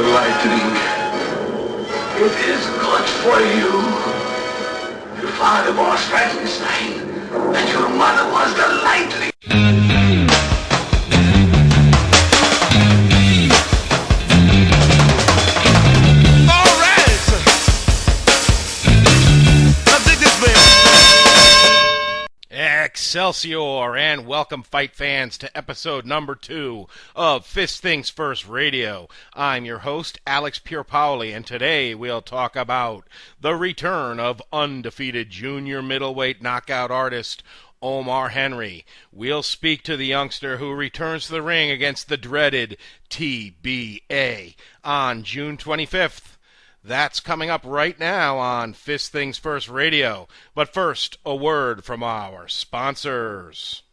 lightning. It is good for you. Your father was Frankenstein, and your mother was the lightning. Excelsior, and welcome fight fans to episode number 2 of Fist Things First Radio. I'm your host, Alex Pierpaoli, and today we'll talk about the return of undefeated junior middleweight knockout artist Omar Henry. We'll speak to the youngster who returns to the ring against the dreaded TBA on June 25th. That's coming up right now on Fist Things First Radio. But first, a word from our sponsors.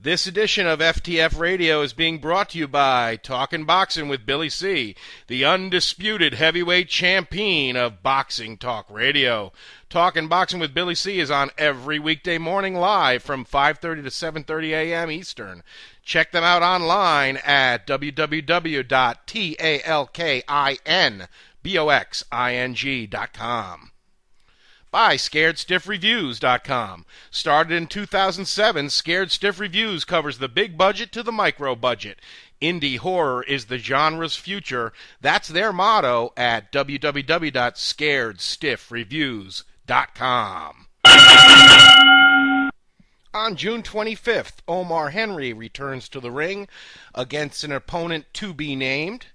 This edition of FTF Radio is being brought to you by Talkin' Boxing with Billy C., the undisputed heavyweight champion of boxing talk radio. Talkin' Boxing with Billy C. is on every weekday morning live from 5:30 to 7:30 a.m. Eastern. Check them out online at www.talkinboxing.com. By ScaredStiffReviews.com. Started in 2007, Scared Stiff Reviews covers the big budget to the micro budget. Indie horror is the genre's future. That's their motto at www.scaredstiffreviews.com. On June 25th, Omar Henry returns to the ring against an opponent to be named.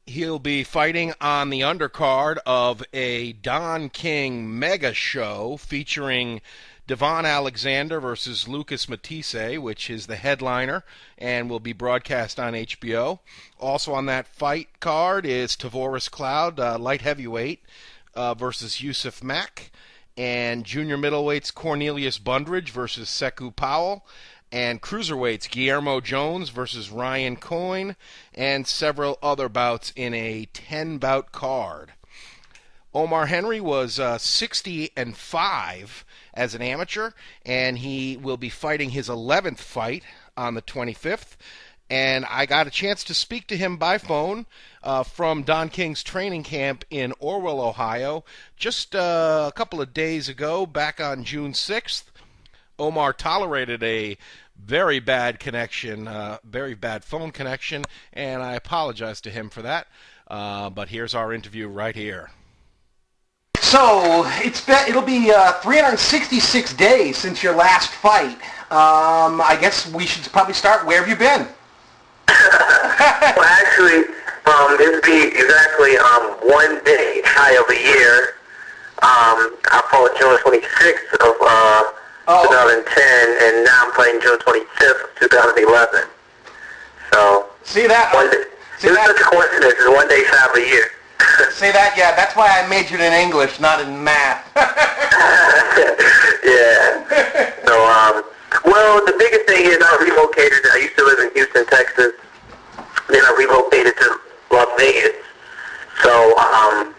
He'll be fighting on the undercard of a Don King mega show featuring Devon Alexander versus Lucas Matisse, which is the headliner and will be broadcast on HBO. Also on that fight card is Tavoris Cloud, light heavyweight, versus Yusuf Mack, and junior middleweights Cornelius Bundridge versus Sekou Powell, and cruiserweights Guillermo Jones versus Ryan Coyne, and several other bouts in a 10-bout card. Omar Henry was 60-5 as an amateur, and he will be fighting his 11th fight on the 25th. And I got a chance to speak to him by phone from Don King's training camp in Orwell, Ohio, just a couple of days ago, back on June 6th. Omar tolerated a very bad connection, very bad phone connection, and I apologize to him for that. But here's our interview right here. So it'll be 366 days since your last fight. I guess we should probably start. Where have you been? Well, actually, it'll be exactly 1 day high of a year. I fought June 26th of 2010, and now I'm playing June 25th of 2011. So see that? It was such a coincidence. It's 1 day shy of a year. See that? Yeah, that's why I majored in English, not in math. Yeah. So, well, the biggest thing is I relocated. I used to live in Houston, Texas. Then I relocated to Las Vegas. So, I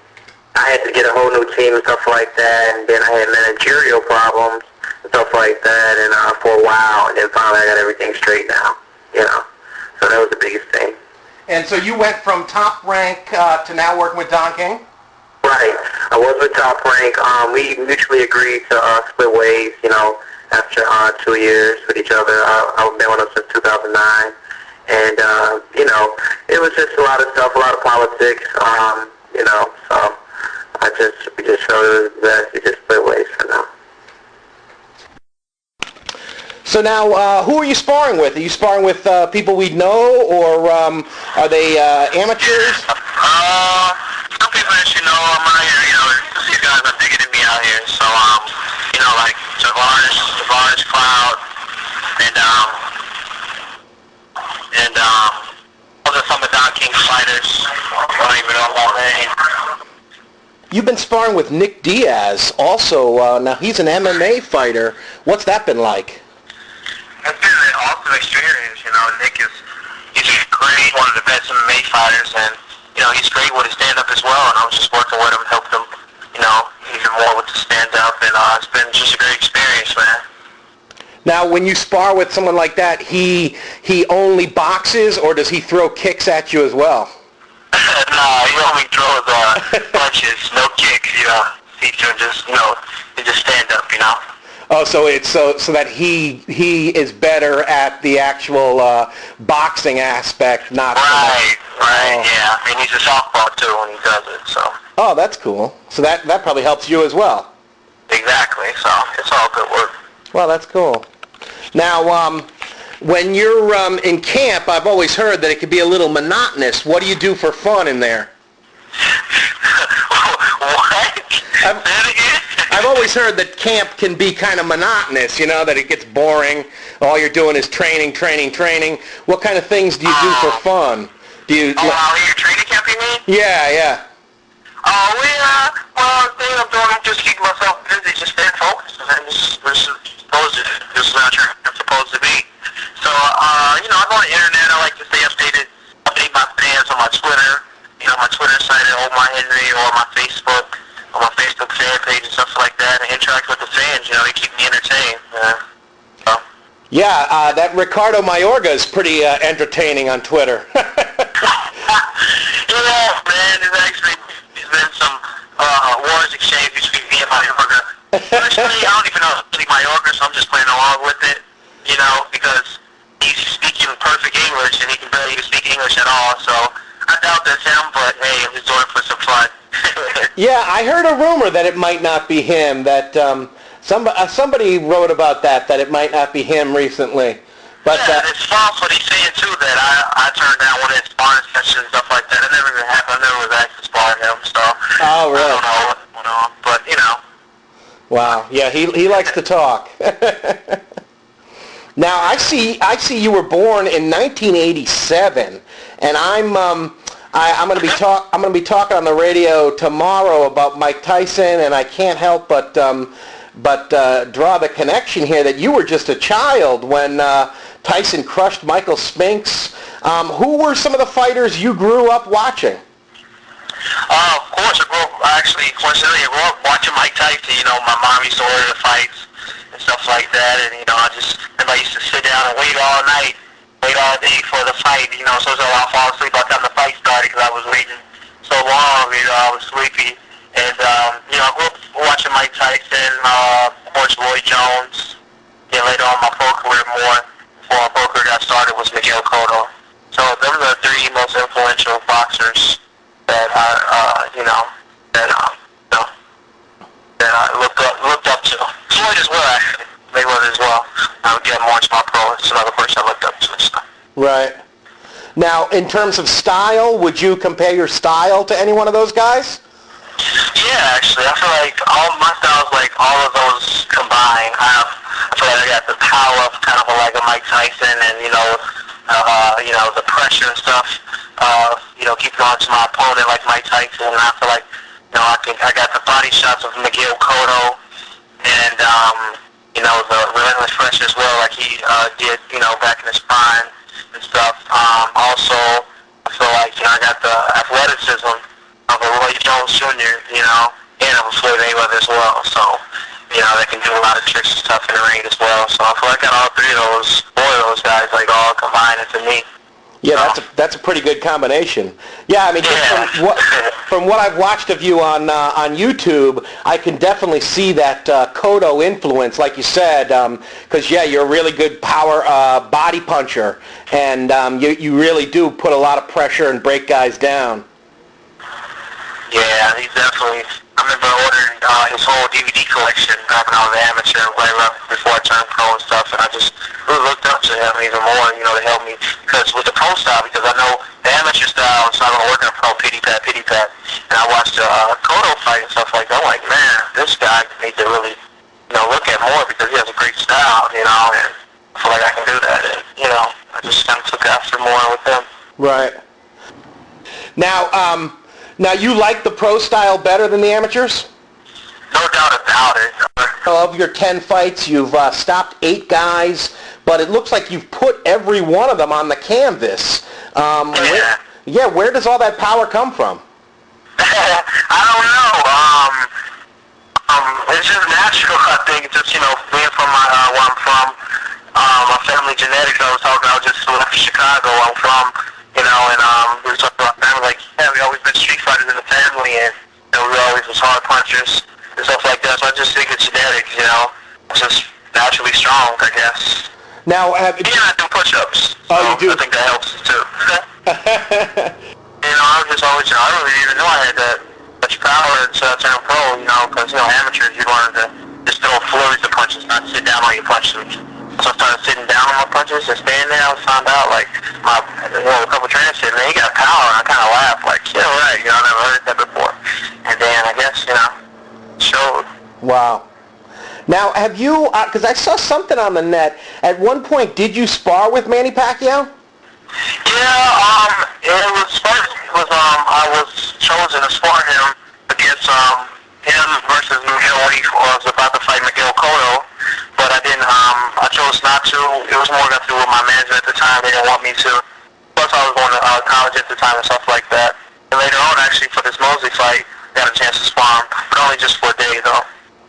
had to get a whole new team and stuff like that. And then I had managerial problems and stuff like that. And for a while, and then finally I got everything straight now. You know. So that was the biggest thing. And so you went from Top Rank to now working with Don King? Right. I was with Top Rank. We mutually agreed to split ways, you know, after 2 years with each other. I've been with him since 2009. And, you know, it was just a lot of stuff, a lot of politics, you know, so we just felt it was best to just split ways for now. So now, who are you sparring with? Are you sparring with people we know, or are they amateurs? Some people that you know, I'm out here, you know, these guys are bigger than me out here. So, you know, like Tavares Cloud, and those are some of Don King's fighters. I don't even know about names. You've been sparring with Nick Diaz also. Now, he's an MMA fighter. What's that been like? It's been an awesome experience, you know. He's great, one of the best MMA fighters, and, you know, he's great with his stand-up as well, and I was just working with him, helping him, you know, even more with the stand-up, and it's been just a great experience, man. Now, when you spar with someone like that, he only boxes, or does he throw kicks at you as well? No, he only throws punches, no kicks. He just stand up. Oh, so it's so that he is better at the actual boxing aspect, not right, Oh. yeah. And he's a softball too when he does it. So. Oh, that's cool. So that probably helps you as well. Exactly. So it's all good work. Well, that's cool. Now, when you're in camp, I've always heard that it could be a little monotonous. What do you do for fun in there? What? I've always heard that camp can be kind of monotonous, that it gets boring. All you're doing is training. What kind of things do you do for fun? Do you? Oh, your training camp, you mean? Yeah. Oh, well, the thing I'm doing, I'm just keeping myself busy, just staying focused, and this is supposed to be. So, I go on the internet, I like to stay update my fans on my Twitter, my Twitter site at Omar Henry, or my Facebook fan page and stuff like that, and interact with the fans, they keep me entertained. Yeah, that Ricardo Mayorga is pretty entertaining on Twitter. Yeah, man, there's been some words exchanged between me and Mayorga. Personally, I don't even know Mayorga, so I'm just playing along with it, because he's speaking perfect English, and he can barely even speak English at all, so I doubt that's him, but hey, I'm just doing it for some fun. Yeah, I heard a rumor that it might not be him, that somebody wrote about that it might not be him recently. But, yeah, it's false what he's saying, too, that I turned down one of his sparring sessions and stuff like that. It never even happened. I never was asked to spar him, so oh, really? I don't know what's going on, but, Wow, yeah, he likes to talk. Now, I see you were born in 1987, and I'm going to be talking on the radio tomorrow about Mike Tyson, and I can't help but draw the connection here that you were just a child when Tyson crushed Michael Spinks. Who were some of the fighters you grew up watching? Of course, coincidentally, I grew up watching Mike Tyson. My mom used to order the fights and stuff like that, and I used to sit down and wait all day for the fight. So I'll fall asleep by the time the fight started because I was waiting so long. I was sleepy, and I grew up watching Mike Tyson, of course, Roy Jones. Later on, my pro career before my pro career got started was Miguel Cotto. So those are the three most influential boxers that I looked up to. Floyd as well, actually. Mayweather as well. I would get March my pro. It's another person I looked up to. So. Right. Now, in terms of style, would you compare your style to any one of those guys? Yeah, actually, I feel like all my styles, like all of those combined, I feel like I got the power of kind of like a Mike Tyson, and the pressure and stuff. Keeping on to my opponent like Mike Tyson, and I feel like I got the body shots of Miguel Cotto, and the relentless pressure as well, like he did back in his prime and stuff. Also, I feel like I got the athleticism of a Roy Jones Jr., and of a Floyd Mayweather as well. So, they can do a lot of tricks and stuff in the ring as well. So I feel like I got all three of those guys, like all combined into me. Yeah, that's a pretty good combination. Yeah, I mean, from what I've watched of you on YouTube, I can definitely see that Cotto influence, like you said, because you're a really good power body puncher, and you really do put a lot of pressure and break guys down. Yeah, he's definitely. I remember ordering his whole DVD collection back when I was an amateur, right before I turned pro and stuff, and I just really looked up to him even more, to help me. Because with the pro style, because I know the amateur style, so I'm going to work on pro pity pat. And I watched Cotto fight and stuff like that. I'm like, man, this guy needs to really, look at more because he has a great style, and I feel like I can do that. And, I just kind of took after more with him. Right. Now you like the pro style better than the amateurs? No doubt about it. Of your 10 fights, you've stopped 8 guys, but it looks like you've put every one of them on the canvas. Where does all that power come from? I don't know. It's just natural, I think. Just, being from where I'm from, my family genetics. I was talking. I was just left Chicago. I'm from, and we were talking about family. Like, yeah, we always been street fighters in the family, and we always was hard punchers and stuff like that. So I just think it's genetics. It's just naturally strong, I guess. Now, I do push-ups. Oh, you do? I think that helps too. I was just always, I don't really even know I had that much power until I turned pro, because, amateurs, you learn to just throw flurries of punches, not sit down on your punches. So I started sitting down on my punches and staying there. I found out, like, a couple trainers said, man, you got power. And I kind of laughed, like, yeah, right, I never heard that before. And then, I guess, it showed. Wow. Now, have you, because I saw something on the net, at one point, did you spar with Manny Pacquiao? Yeah, it was first, I was chosen to spar him against, him versus Middleweight, who was about to fight Miguel Cotto, but I didn't, I chose not to. It was more got to do with my manager at the time. They didn't want me to. Plus, I was going to college at the time and stuff like that. And later on, actually, for this Mosley fight, got a chance to spar him, but only just for a day, though.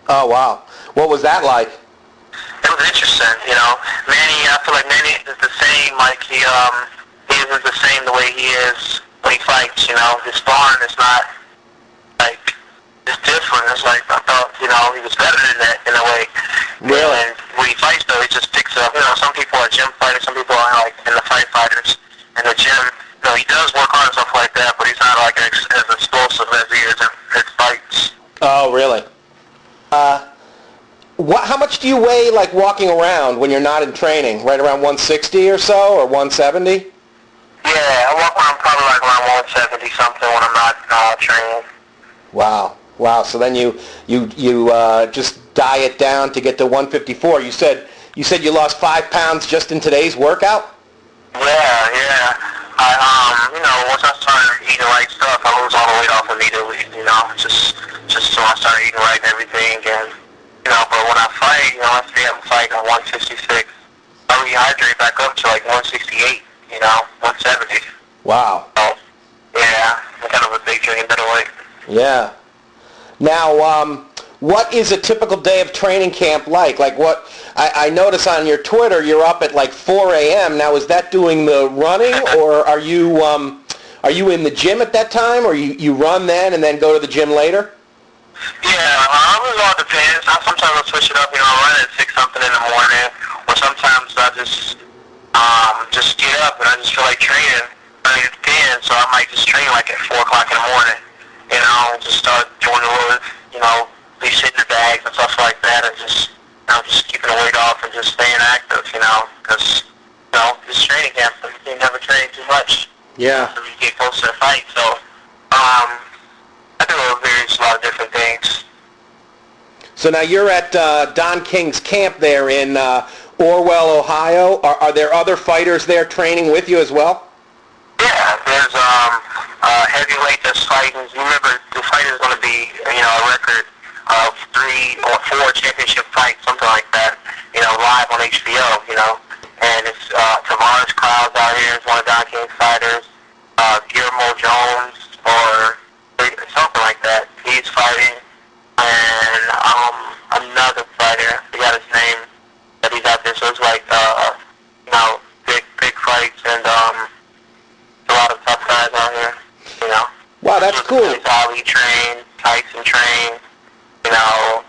Oh, wow. What was that like? It was interesting, Manny, I feel like Manny is the same, like he isn't the same the way he is when he fights, His sparring is not, like, it's different. It's like, I thought, he was better than that in a way. Really? And when he fights, though, he just picks up, some people are gym fighters, some people are, like, in the fight fighters. In the gym, he does work hard and stuff like that, but he's not, like, as explosive as he is in his fights. Oh, really? How much do you weigh, like, walking around when you're not in training? Right around 160 or so, or 170? Yeah, I walk around probably like around 170 something when I'm not training. Wow. So then you just diet down to get to 154. You said you lost 5 pounds just in today's workout? Yeah. Once I started eating the right stuff, I lose all the weight off immediately. Just so I started eating right and everything, and. But when I fight, let's say I'm fighting on 156, I rehydrate back up to like 168, 170. Wow. So, yeah, I'm kind of a big drain middleweight. Yeah. Now, what is a typical day of training camp like? Like what, I notice on your Twitter you're up at like 4 a.m. Now, is that doing the running, or are you in the gym at that time, or you run then and then go to the gym later? Yeah, it all depends. Sometimes I'll switch it up, I run at 6 something in the morning, or sometimes I just get up and I just feel like training running at 10, so I might just train like at 4 o'clock in the morning, just start doing a little, be sitting in the bags and stuff like that, and just keeping the weight off and just staying active, because, this training camp, you never train too much. Yeah. So you get closer to fight, so, I do a lot of different things. So now you're at Don King's camp there in Orwell, Ohio. Are there other fighters there training with you as well? Yeah, there's heavyweight that's fighting. You remember the fight is going to be, a record of 3 or 4 championship fights, something like that, live on HBO, And it's Tavares Clouds out here is one of Don King's fighters. Guillermo Jones or something like that. He's fighting, and another fighter, I forgot his name, but he's out there. So it's like, big fights, and a lot of tough guys out here. Wow, that's cool. Ali trained, Tyson trained, all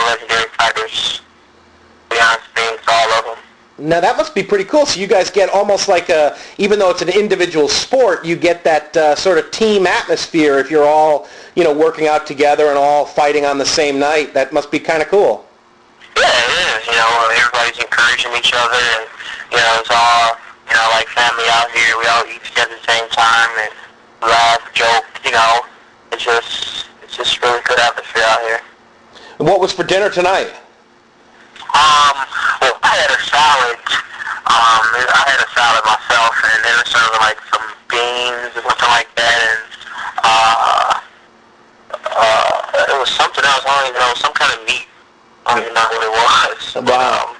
legendary fighters. To be honest, things, all of them. Now that must be pretty cool. So you guys get almost like even though it's an individual sport, you get that sort of team atmosphere if you're all, working out together and all fighting on the same night. That must be kind of cool. Yeah, it is. Everybody's encouraging each other, and it's all, like family out here. We all eat together at the same time and laugh, joke. It's just really good atmosphere out here. And what was for dinner tonight? Well, I had a salad. I had a salad myself, and they were serving like some beans or something like that, and it was something else. I don't even know, some kind of meat. I don't even know what it was. Wow.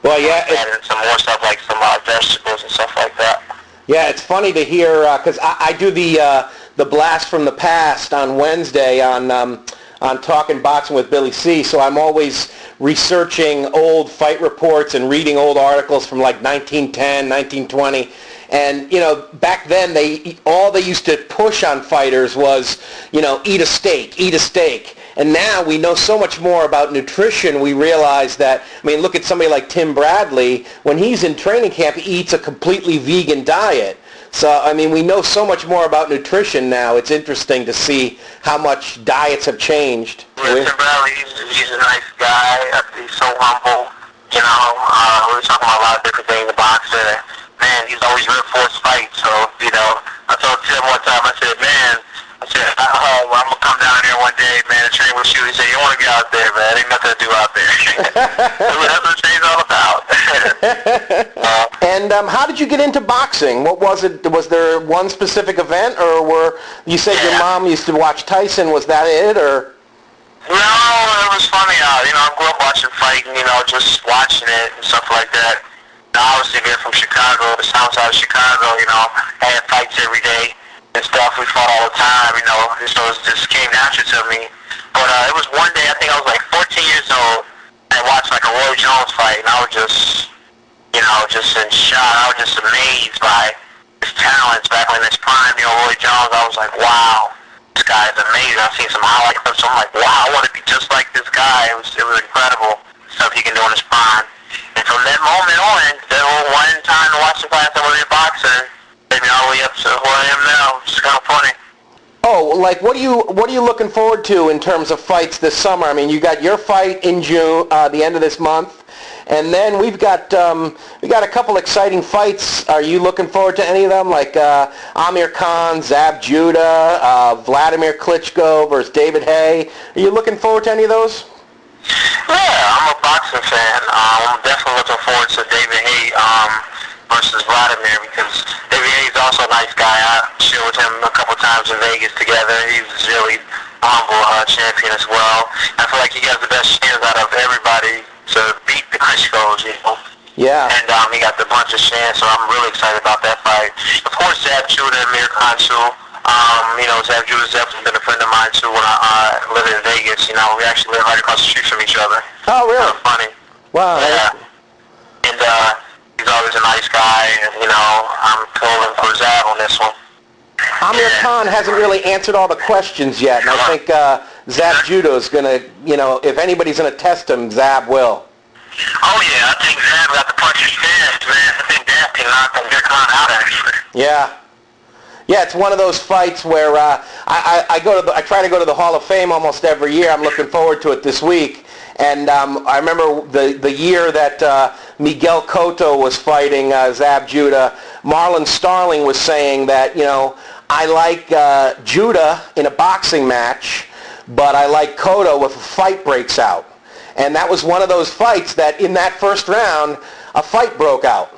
Well, yeah. And some more stuff like some vegetables and stuff like that. Yeah, it's funny to hear because I do the Blast from the Past on Wednesday on on Talking Boxing with Billy C. So I'm always researching old fight reports and reading old articles from like 1910, 1920. And, back then all they used to push on fighters was, eat a steak, eat a steak. And now we know so much more about nutrition. We realize that, look at somebody like Tim Bradley. When he's in training camp, he eats a completely vegan diet. So, we know so much more about nutrition now. It's interesting to see how much diets have changed. Yeah, Tim Bradley, he's a nice guy. He's so humble. We were talking about a lot of different things in boxing. Man, he's always ready for his fight. So, I told Tim one time, I said, I'm going to come down here one day, man, and train with you. He said, you want to get out there, man. Ain't nothing to do out there. That's what it's all about. And how did you get into boxing? What was it? Was there one specific event, or you said your mom used to watch Tyson? Was that it, or? No, it was funny. I grew up watching fighting, just watching it and stuff like that. Obviously, being from Chicago, the south side of Chicago, I had fights every day and stuff. We fought all the time, so it just came natural to me. But it was one day, I think I was like 14 years old, and I watched like a Roy Jones fight, and I was just in shock. I was just amazed by his talents back in his prime. Roy Jones, I was like, wow, this guy is amazing. I've seen some highlight clips, so I'm like, wow, I want to be just like this guy. It was incredible stuff he can do in his prime. And from that moment on, that one time to watch the class I was in boxing, made me all the way up to where I am now. It's kind of funny. Oh, like what are you looking forward to in terms of fights this summer? You got your fight in June, the end of this month, and then we got a couple exciting fights. Are you looking forward to any of them? Like Amir Khan, Zab Judah, Vladimir Klitschko versus David Haye. Are you looking forward to any of those? Yeah, I'm a boxing fan. I'm definitely looking forward to David Haye versus Vladimir, because David Haye's also a nice guy. I chilled with him a couple times in Vegas together. He's really humble champion as well. I feel like he has the best chance out of everybody to beat the Klitschko's, Yeah. And he got the bunch of chance, so I'm really excited about that fight. Of course, Zab Judah and Amir Khan too. Zab Judah's definitely been a friend of mine too when I lived in Vegas. We actually live right across the street from each other. Oh, really? Kind of funny. Wow. Yeah. And he's always a nice guy, and I'm pulling for Zab on this one. Amir Khan hasn't really answered all the questions yet, and I think Zab Judah is going to, if anybody's going to test him, Zab will. Oh, yeah, I think Zab got the puncher's chance, man. I think Zab can knock Amir Khan out, actually. Yeah. Yeah, it's one of those fights where I try to go to the Hall of Fame almost every year. I'm looking forward to it this week. And I remember the year that Miguel Cotto was fighting Zab Judah, Marlon Starling was saying that, I like Judah in a boxing match, but I like Cotto if a fight breaks out. And that was one of those fights that in that first round, a fight broke out.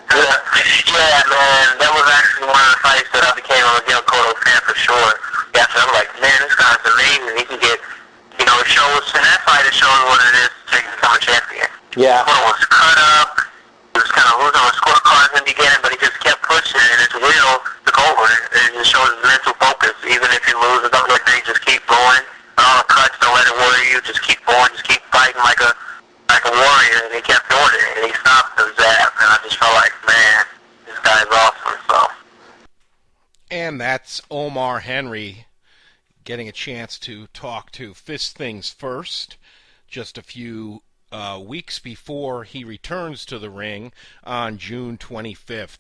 Yeah, man, that was actually one of the fights that I became a Miguel Cotto fan for sure. Yeah, so I'm like, man, this guy's amazing. He can get, it shows, in that fight, it shows what it is to become a champion. Yeah. Cotto was cut up. He was kind of losing on scorecards in the beginning, but he just kept pushing, and his will took over. It just shows his mental focus. Even if you lose or something like that, you just keep going. All the cuts, don't let it worry you. Just keep going. Just keep fighting like a warrior, and he kept doing it, and he stopped the Zab, and I just felt like, man, this guy's awesome, so. And that's Omar Henry getting a chance to talk to Fist Things First just a few weeks before he returns to the ring on June 25th.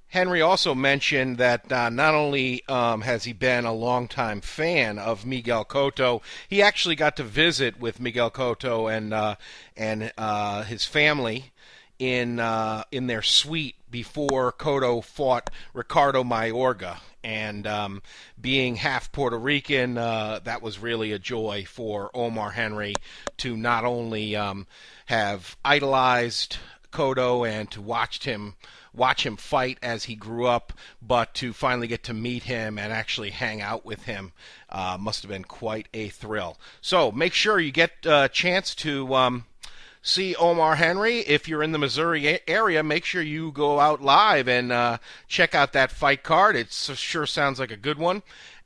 Henry also mentioned that not only has he been a longtime fan of Miguel Cotto, he actually got to visit with Miguel Cotto and his family in their suite before Cotto fought Ricardo Mayorga. And being half Puerto Rican, that was really a joy for Omar Henry to not only have idolized Cotto and to watch him fight as he grew up, but to finally get to meet him and actually hang out with him must have been quite a thrill. So make sure you get a chance to see Omar Henry. If you're in the Missouri area, make sure you go out live and check out that fight card. It sure sounds like a good one.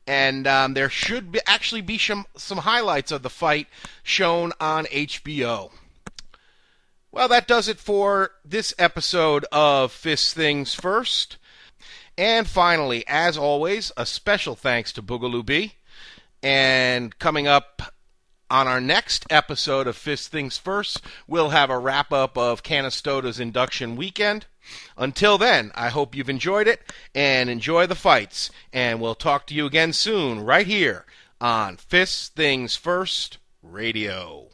And there should actually be some highlights of the fight shown on HBO. Well, that does it for this episode of Fist Things First. And finally, as always, a special thanks to Boogaloo B. And coming up on our next episode of Fist Things First, we'll have a wrap-up of Canistota's induction weekend. Until then, I hope you've enjoyed it, and enjoy the fights. And we'll talk to you again soon, right here on Fist Things First Radio.